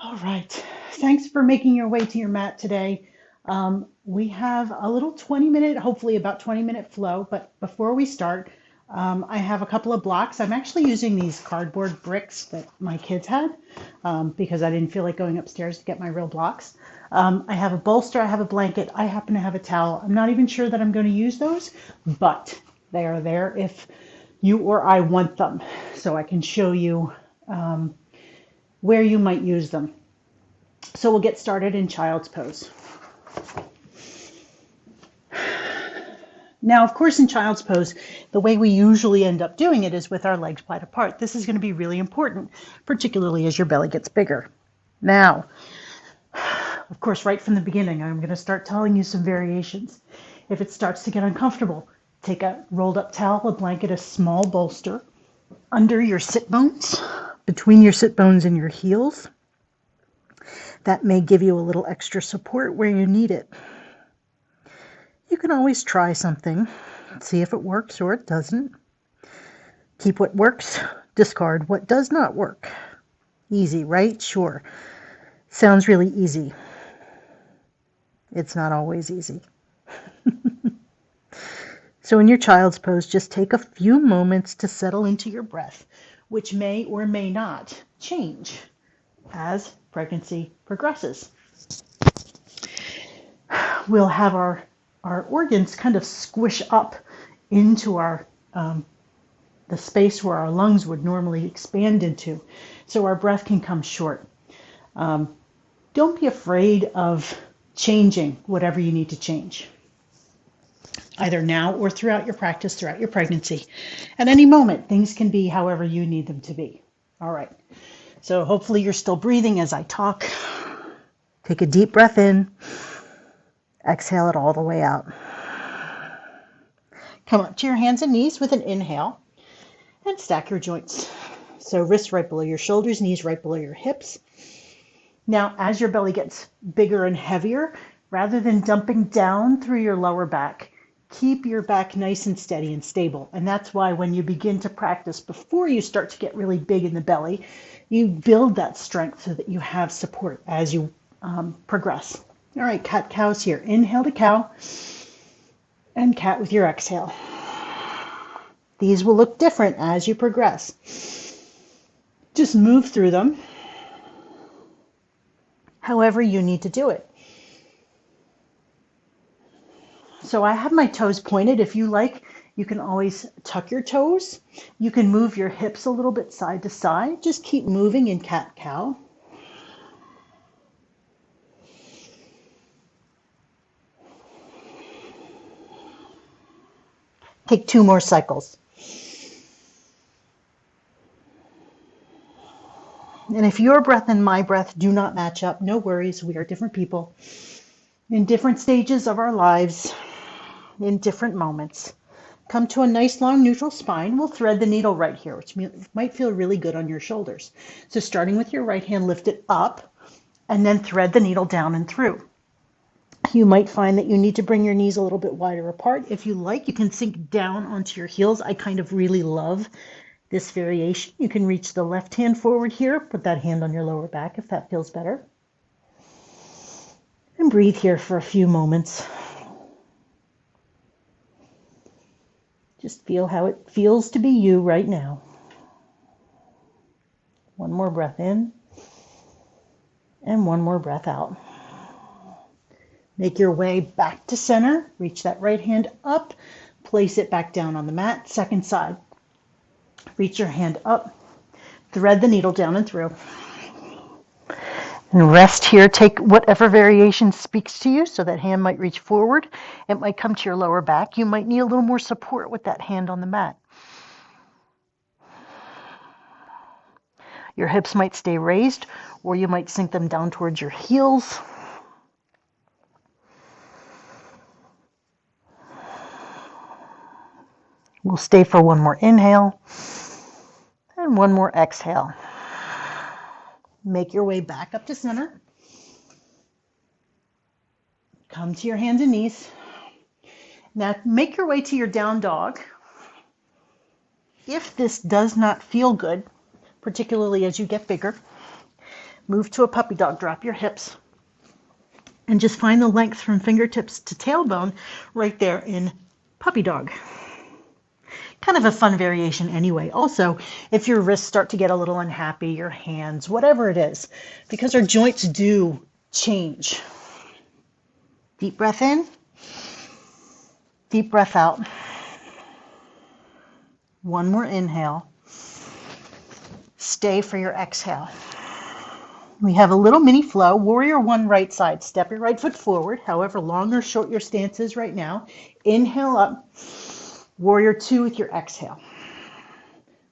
All right. Thanks for making your way to your mat today. We have a little 20-minute, hopefully about 20-minute flow, but before we start, I have a couple of blocks. I'm actually using these cardboard bricks that my kids had because I didn't feel like going upstairs to get my real blocks. I have a bolster, I have a blanket, I happen to have a towel. I'm not even sure that I'm going to use those, but they are there if you or I want them. So I can show you where you might use them. So we'll get started in child's pose. Now, of course, in child's pose, the way we usually end up doing it is with our legs wide apart. This is going to be really important, particularly as your belly gets bigger. Now, of course, right from the beginning, I'm going to start telling you some variations. If it starts to get uncomfortable, take a rolled up towel, a blanket, a small bolster under your sit bones, between your sit bones and your heels. That may give you a little extra support where you need it. You can always try something, see if it works or it doesn't. Keep what works, discard what does not work. Easy, right? Sure. Sounds really easy. It's not always easy. So in your child's pose, just take a few moments to settle into your breath, which may or may not change as pregnancy progresses. We'll have our organs kind of squish up into the space where our lungs would normally expand into, so our breath can come short. Don't be afraid of changing whatever you need to change, either now or throughout your practice, throughout your pregnancy. At any moment, things can be however you need them to be. All right. So hopefully you're still breathing as I talk. Take a deep breath in. Exhale it all the way out. Come up to your hands and knees with an inhale and stack your joints. So wrists right below your shoulders, knees right below your hips. Now, as your belly gets bigger and heavier, rather than dumping down through your lower back, keep your back nice and steady and stable. And that's why when you begin to practice, before you start to get really big in the belly, you build that strength so that you have support as you progress. All right, cat cows here. Inhale to cow and cat with your exhale. These will look different as you progress. Just move through them however you need to do it. So I have my toes pointed. If you like, you can always tuck your toes. You can move your hips a little bit side to side. Just keep moving in cat-cow. Take 2 more cycles. And if your breath and my breath do not match up, no worries. We are different people in different stages of our lives, in different moments. Come to a nice long neutral spine. We'll thread the needle right here, which might feel really good on your shoulders. So starting with your right hand, lift it up and then thread the needle down and through. You might find that you need to bring your knees a little bit wider apart. If you like, you can sink down onto your heels. I kind of really love this variation. You can reach the left hand forward here, put that hand on your lower back if that feels better. And breathe here for a few moments. Just feel how it feels to be you right now. One more breath in and one more breath out. Make your way back to center. Reach that right hand up. Place it back down on the mat. Second side. Reach your hand up. Thread the needle down and through. And rest here. Take whatever variation speaks to you. So that hand might reach forward. It might come to your lower back. You might need a little more support with that hand on the mat. Your hips might stay raised, or you might sink them down towards your heels. We'll stay for one more inhale and one more exhale. Make your way back up to center. Come to your hands and knees. Now make your way to your down dog. If this does not feel good, particularly as you get bigger, Move to a puppy dog, drop your hips, and just find the length from fingertips to tailbone right there in puppy dog. Kind of a fun variation anyway. Also, if your wrists start to get a little unhappy, your hands, whatever it is, because our joints do change. Deep breath in, deep breath out. One more inhale. Stay for your exhale. We have a little mini flow. Warrior one, right side. Step your right foot forward, however long or short your stance is right now. Inhale up. Warrior two with your exhale.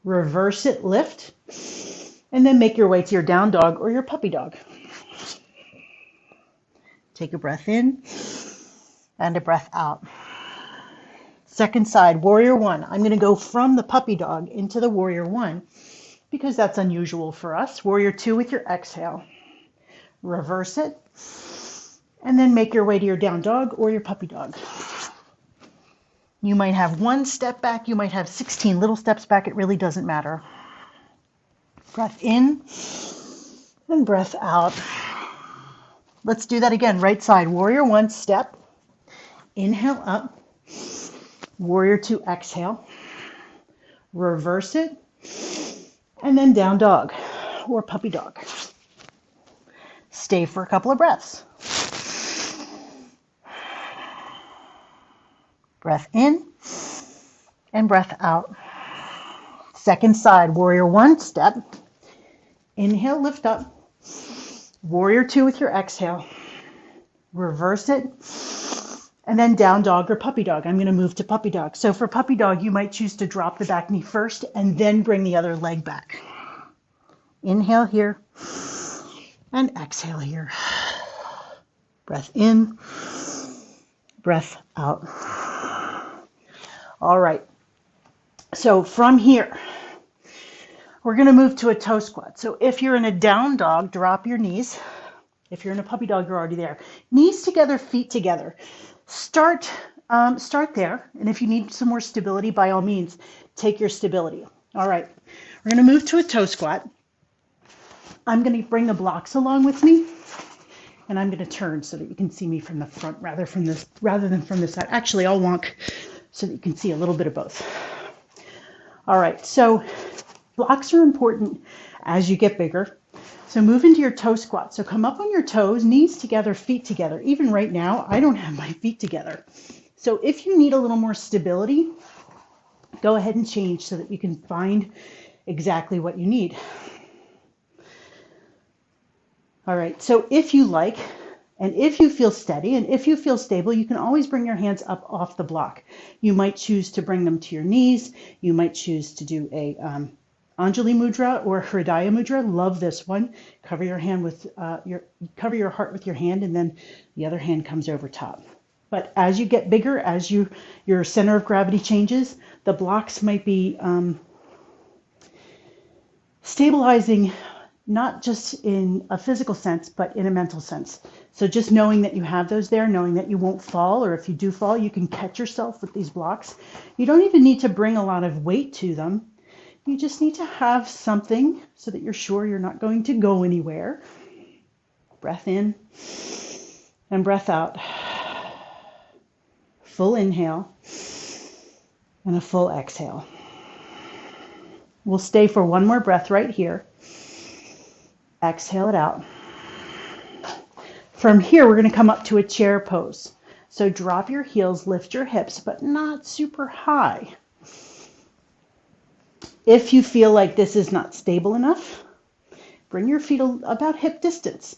Reverse it, lift, and then make your way to your down dog or your puppy dog. Take a breath in and a breath out. Second side, warrior one. I'm going to go from the puppy dog into the warrior one because that's unusual for us. Warrior two with your exhale. Reverse it, and then make your way to your down dog or your puppy dog. You might have one step back, you might have 16 little steps back, it really doesn't matter. Breath in and breath out. Let's do that again. Right side, warrior one, step. Inhale up. Warrior two, exhale. Reverse it. And then down dog or puppy dog. Stay for a couple of breaths. Breath in and breath out. Second side, warrior one, step. Inhale, lift up. Warrior two with your exhale. Reverse it. And then down dog or puppy dog. I'm going to move to puppy dog. So for puppy dog, you might choose to drop the back knee first and then bring the other leg back. Inhale here and exhale here. Breath in, breath out. All right, so from here, we're going to move to a toe squat. So if you're in a down dog, drop your knees. If you're in a puppy dog, you're already there. Knees together, feet together. Start there, and if you need some more stability, by all means, take your stability. All right, we're going to move to a toe squat. I'm going to bring the blocks along with me, and I'm going to turn so that you can see me from the front rather than from the side. Actually, I'll walk so that you can see a little bit of both. All right, so blocks are important as you get bigger. So move into your toe squat. So come up on your toes, knees together, feet together. Even right now, I don't have my feet together. So if you need a little more stability, go ahead and change so that you can find exactly what you need. All right, so if you like, and if you feel steady, and if you feel stable, you can always bring your hands up off the block. You might choose to bring them to your knees. You might choose to do a Anjali Mudra or Hridaya Mudra. Love this one. Cover your hand with cover your heart with your hand, and then the other hand comes over top. But as you get bigger, as your center of gravity changes, the blocks might be stabilizing, not just in a physical sense, but in a mental sense. So just knowing that you have those there, knowing that you won't fall, or if you do fall, you can catch yourself with these blocks. You don't even need to bring a lot of weight to them. You just need to have something so that you're sure you're not going to go anywhere. Breath in and breath out. Full inhale and a full exhale. We'll stay for one more breath right here. Exhale it out. From here, we're going to come up to a chair pose. So drop your heels, lift your hips, but not super high. If you feel like this is not stable enough, bring your feet about hip distance.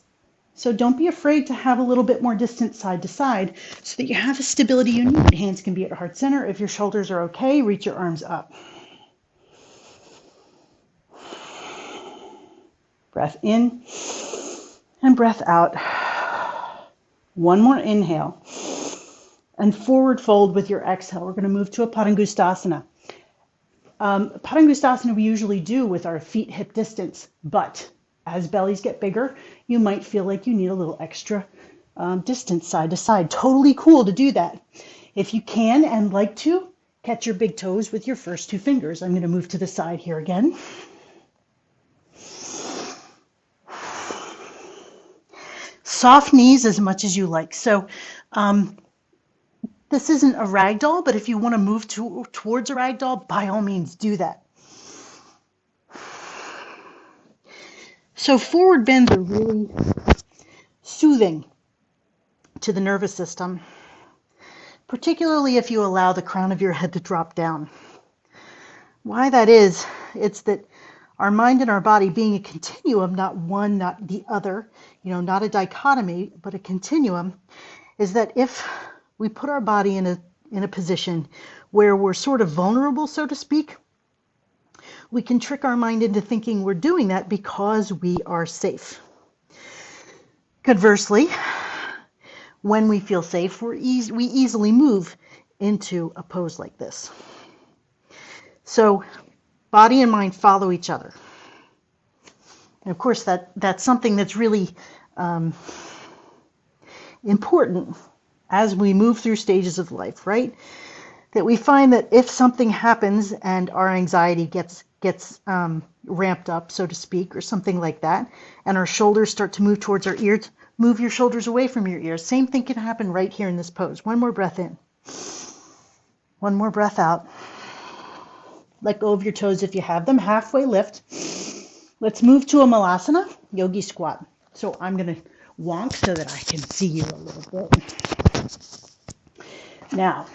So don't be afraid to have a little bit more distance side to side so that you have the stability you need. Hands can be at heart center. If your shoulders are okay, reach your arms up. Breath in and breath out. One more inhale. And forward fold with your exhale. We're going to move to a Padangusthasana. Padangusthasana we usually do with our feet hip distance, but as bellies get bigger, you might feel like you need a little extra distance side to side. Totally cool to do that. If you can and like to, catch your big toes with your first two fingers. I'm going to move to the side here again. Soft knees as much as you like. So this isn't a rag doll, but if you want to move towards a rag doll, by all means do that. So forward bends are really soothing to the nervous system, particularly if you allow the crown of your head to drop down. Why that is, it's that our mind and our body being a continuum, not one, not the other, not a dichotomy, but a continuum, is that if we put our body in a position where we're sort of vulnerable, so to speak, we can trick our mind into thinking we're doing that because we are safe. Conversely, when we feel safe, we easily move into a pose like this. So body and mind follow each other. And of course, that's something that's really important as we move through stages of life, right? That we find that if something happens and our anxiety gets ramped up, so to speak, or something like that, and our shoulders start to move towards our ears, move your shoulders away from your ears. Same thing can happen right here in this pose. One more breath in. One more breath out. Let go of your toes if you have them. Halfway lift. Let's move to a malasana, yogi squat. So I'm going to wonk so that I can see you a little bit. Now,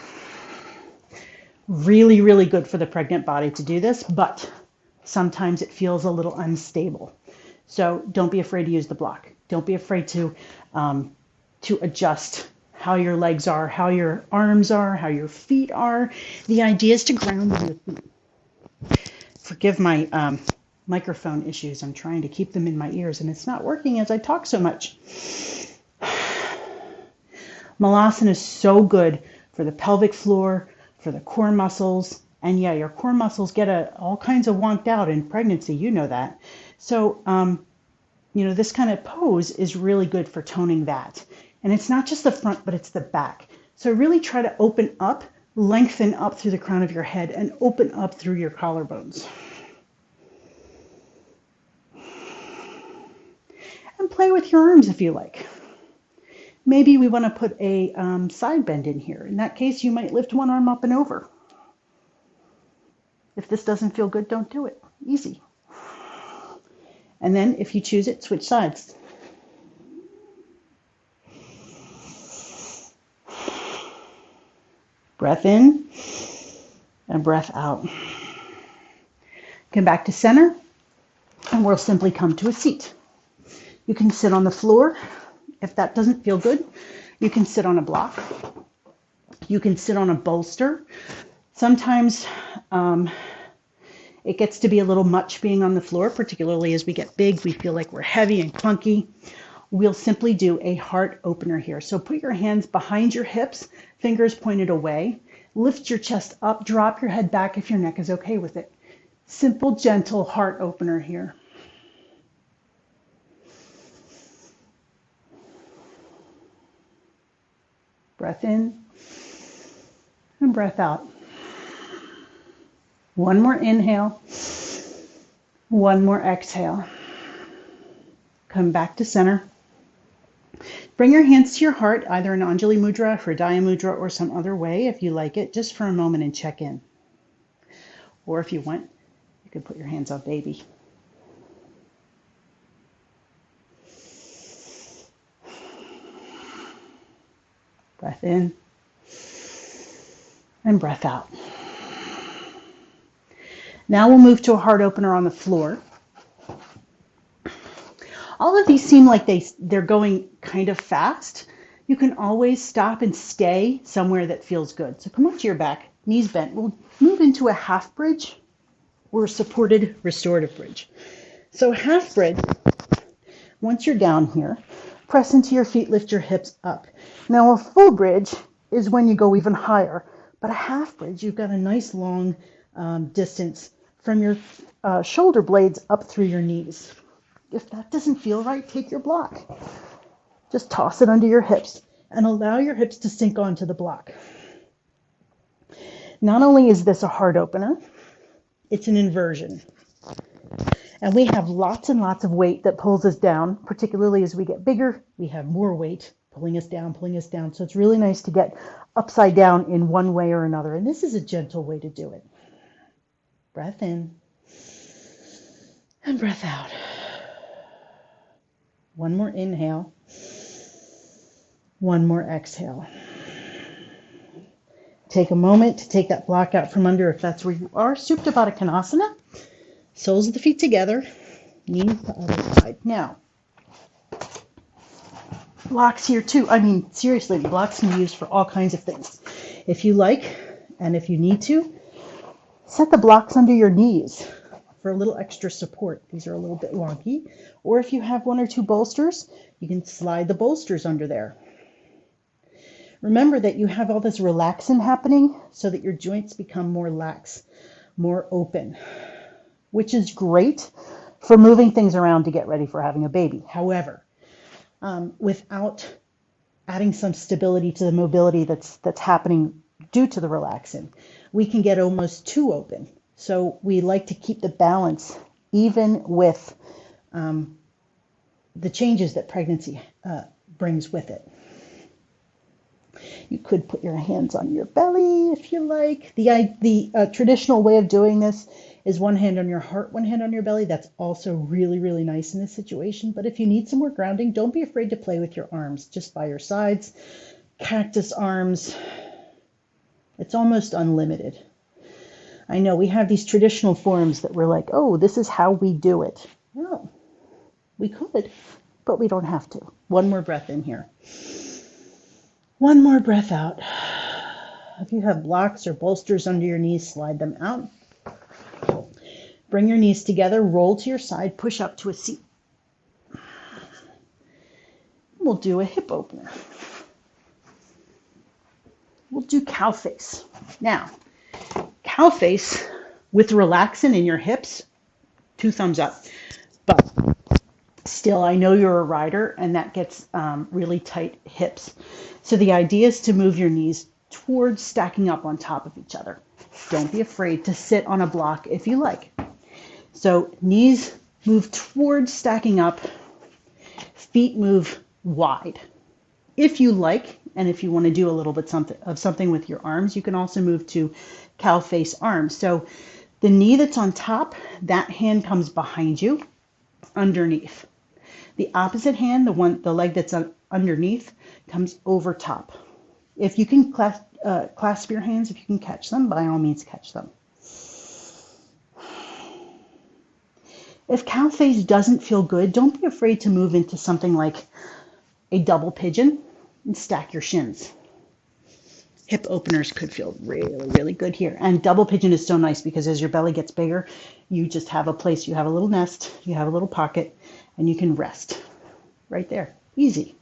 really, really good for the pregnant body to do this, but sometimes it feels a little unstable. So don't be afraid to use the block. Don't be afraid to adjust how your legs are, how your arms are, how your feet are. The idea is to ground with your feet. Forgive my microphone issues. I'm trying to keep them in my ears, and it's not working as I talk so much. Malasana is so good for the pelvic floor, for the core muscles, and yeah, your core muscles get all kinds of wonked out in pregnancy. You know that. So, this kind of pose is really good for toning that. And it's not just the front, but it's the back. So really try to open up, lengthen up through the crown of your head, and open up through your collarbones. And play with your arms if you like. Maybe we want to put a side bend in here. In that case, you might lift one arm up and over. If this doesn't feel good, don't do it. Easy. And then if you choose it, switch sides. Breath in and breath out. Come back to center, and we'll simply come to a seat. You can sit on the floor. If that doesn't feel good, you can sit on a block. You can sit on a bolster. Sometimes it gets to be a little much being on the floor, particularly as we get big, we feel like we're heavy and clunky. We'll simply do a heart opener here. So put your hands behind your hips, fingers pointed away. Lift your chest up, drop your head back if your neck is okay with it. Simple, gentle heart opener here. Breath in and breath out. One more inhale, one more exhale. Come back to center. Bring your hands to your heart, either in Anjali Mudra, Hridaya Mudra, or some other way if you like it, just for a moment and check in. Or if you want, you can put your hands on baby. Breath in and breath out. Now we'll move to a heart opener on the floor. All of these seem like they're going kind of fast. You can always stop and stay somewhere that feels good. So come onto your back, knees bent. We'll move into a half bridge or a supported restorative bridge. So half bridge, once you're down here, press into your feet, lift your hips up. Now a full bridge is when you go even higher, but a half bridge, you've got a nice long distance from your shoulder blades up through your knees. If that doesn't feel right, take your block. Just toss it under your hips and allow your hips to sink onto the block. Not only is this a heart opener, it's an inversion. And we have lots and lots of weight that pulls us down, particularly as we get bigger. We have more weight pulling us down, pulling us down. So it's really nice to get upside down in one way or another. And this is a gentle way to do it. Breath in and breath out. One more inhale. One more exhale. Take a moment to take that block out from under if that's where you are. Supta Baddha Konasana. Soles of the feet together. Knees to other side. Now, blocks here too. I mean, seriously, blocks can be used for all kinds of things. If you like, and if you need to, set the blocks under your knees for a little extra support. These are a little bit wonky. Or if you have one or two bolsters, you can slide the bolsters under there. Remember that you have all this relaxin happening so that your joints become more lax, more open, which is great for moving things around to get ready for having a baby. However, without adding some stability to the mobility that's happening due to the relaxin, we can get almost too open. So we like to keep the balance even with the changes that pregnancy brings with it. You could put your hands on your belly if you like. The traditional way of doing this is one hand on your heart, one hand on your belly. That's also really, really nice in this situation. But if you need some more grounding, don't be afraid to play with your arms just by your sides. Cactus arms. It's almost unlimited. I know we have these traditional forms that we're like, oh, this is how we do it. No, we could, but we don't have to. One more breath in here. One more breath out. If you have blocks or bolsters under your knees, slide them out. Bring your knees together, roll to your side, push up to a seat. We'll do a hip opener. We'll do cow face. Now, cow face with relaxin in your hips, 2 thumbs up. But still, I know you're a rider and that gets really tight hips. So the idea is to move your knees towards stacking up on top of each other. Don't be afraid to sit on a block if you like. So knees move towards stacking up, feet move wide. If you like, and if you want to do a little bit something with your arms, you can also move to cow face arms. So the knee that's on top, that hand comes behind you, underneath. The opposite hand, the leg that's underneath, comes over top. If you can clasp your hands, if you can catch them, by all means catch them. If cow face doesn't feel good, don't be afraid to move into something like a double pigeon and stack your shins. Hip openers could feel really, really good here. And double pigeon is so nice because as your belly gets bigger, you just have a place, you have a little nest, you have a little pocket, and you can rest right there. Easy.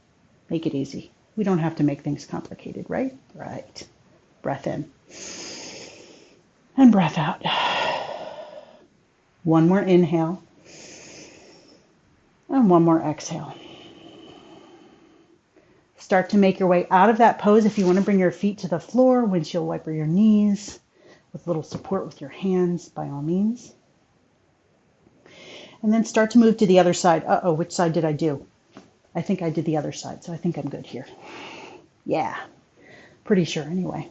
Make it easy. We don't have to make things complicated, right? Right. Breath in. And breath out. One more inhale. And one more exhale. Start to make your way out of that pose. If you want to bring your feet to the floor, windshield wiper your knees with a little support with your hands, by all means. And then start to move to the other side. Uh-oh, which side did I do? I think I did the other side, so I think I'm good here. Yeah, pretty sure anyway.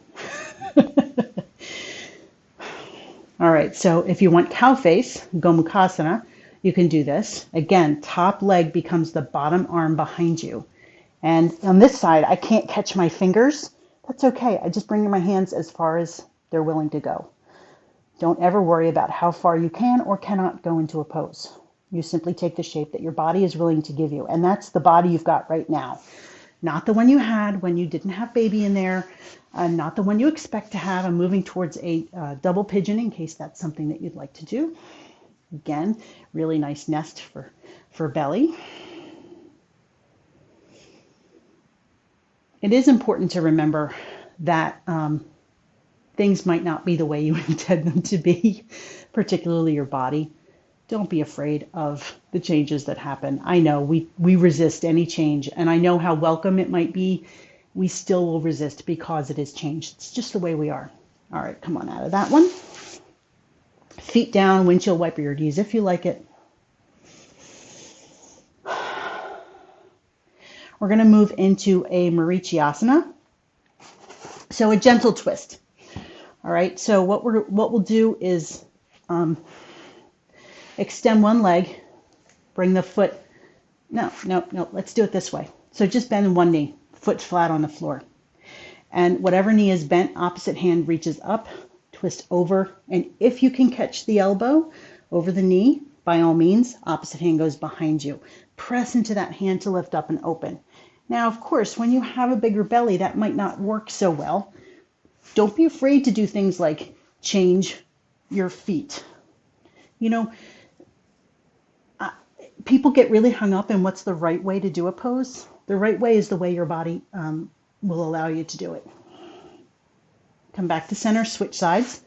All right, so if you want cow face, Gomukhasana, you can do this. Again, top leg becomes the bottom arm behind you. And on this side, I can't catch my fingers. That's okay. I just bring my hands as far as they're willing to go. Don't ever worry about how far you can or cannot go into a pose. You simply take the shape that your body is willing to give you. And that's the body you've got right now. Not the one you had when you didn't have baby in there. Not the one you expect to have. I'm moving towards a double pigeon in case that's something that you'd like to do. Again, really nice nest for belly. It is important to remember that things might not be the way you intend them to be, particularly your body. Don't be afraid of the changes that happen. I know we resist any change, and I know how welcome it might be. We still will resist because it is changed. It's just the way we are. All right, come on out of that one. Feet down, windshield wiper your knees if you like it. we're going to move into a Marichiasana. So a gentle twist. All right, so what we'll do is extend one leg, bring the foot, no, let's do it this way. So just bend one knee, foot flat on the floor. And whatever knee is bent, opposite hand reaches up, twist over, and if you can catch the elbow over the knee, by all means, opposite hand goes behind you. Press into that hand to lift up and open. Now, of course, when you have a bigger belly, that might not work so well. Don't be afraid to do things like change your feet. You know, people get really hung up in what's the right way to do a pose. The right way is the way your body will allow you to do it. Come back to center, switch sides.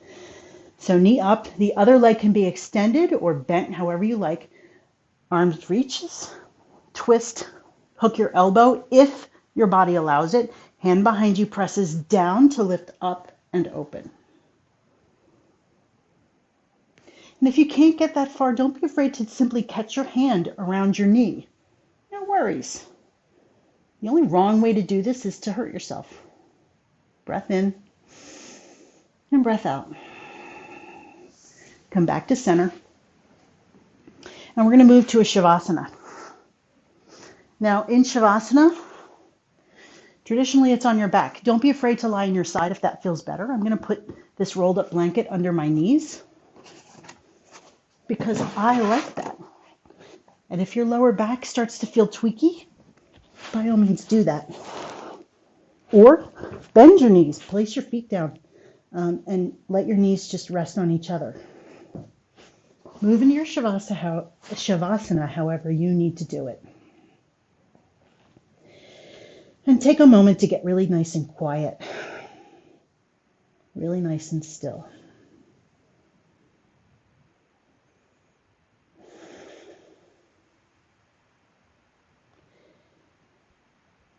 So knee up, the other leg can be extended or bent however you like. Arms reaches, twist, hook your elbow if your body allows it. Hand behind you presses down to lift up and open. And if you can't get that far, don't be afraid to simply catch your hand around your knee. No worries. The only wrong way to do this is to hurt yourself. Breath in and breath out. Come back to center. And we're going to move to a Shavasana. Now in Shavasana, traditionally it's on your back. Don't be afraid to lie on your side if that feels better. I'm going to put this rolled up blanket under my knees because I like that. And if your lower back starts to feel tweaky, by all means do that. Or bend your knees, place your feet down, and let your knees just rest on each other. Move into your Shavasana however you need to do it. And take a moment to get really nice and quiet, really nice and still.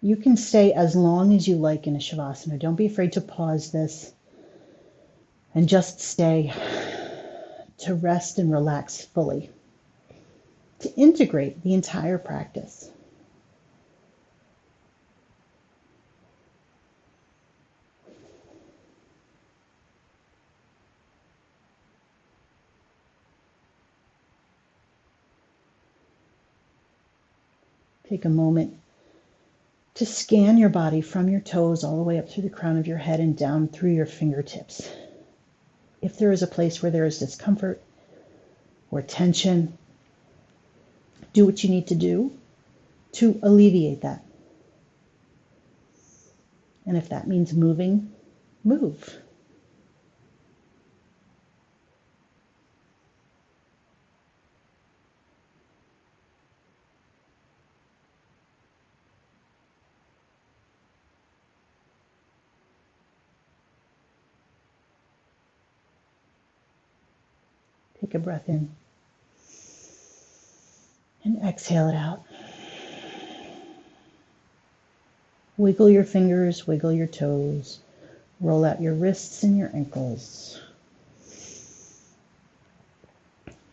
You can stay as long as you like in a Shavasana. Don't be afraid to pause this and just stay to rest and relax fully, to integrate the entire practice. Take a moment to scan your body from your toes all the way up through the crown of your head and down through your fingertips. If there is a place where there is discomfort or tension, do what you need to do to alleviate that. And if that means moving, move. Take a breath in and exhale it out. Wiggle your fingers, wiggle your toes, roll out your wrists and your ankles.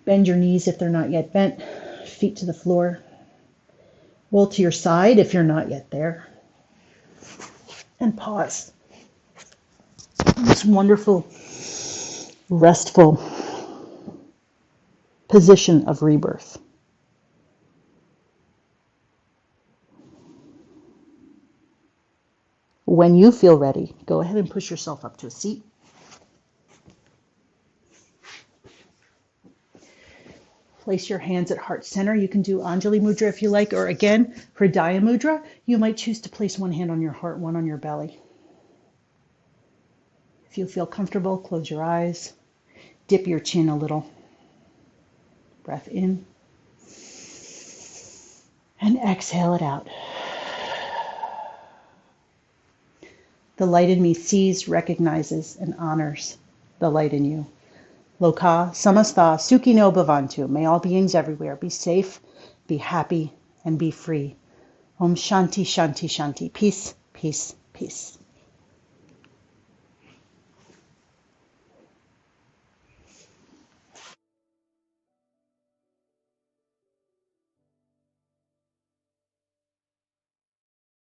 Bend your knees if they're not yet bent, feet to the floor. Roll to your side if you're not yet there. And pause. This wonderful, restful position of rebirth. When you feel ready, go ahead and push yourself up to a seat. Place your hands at heart center. You can do Anjali Mudra if you like, or again, Hridaya Mudra, you might choose to place one hand on your heart, one on your belly. If you feel comfortable, close your eyes, dip your chin a little. Breath in and exhale it out. The light in me sees, recognizes, and honors the light in you. Loka samasta sukhino bhavantu. May all beings everywhere be safe, be happy, and be free. Om shanti, shanti, shanti. Peace, peace, peace.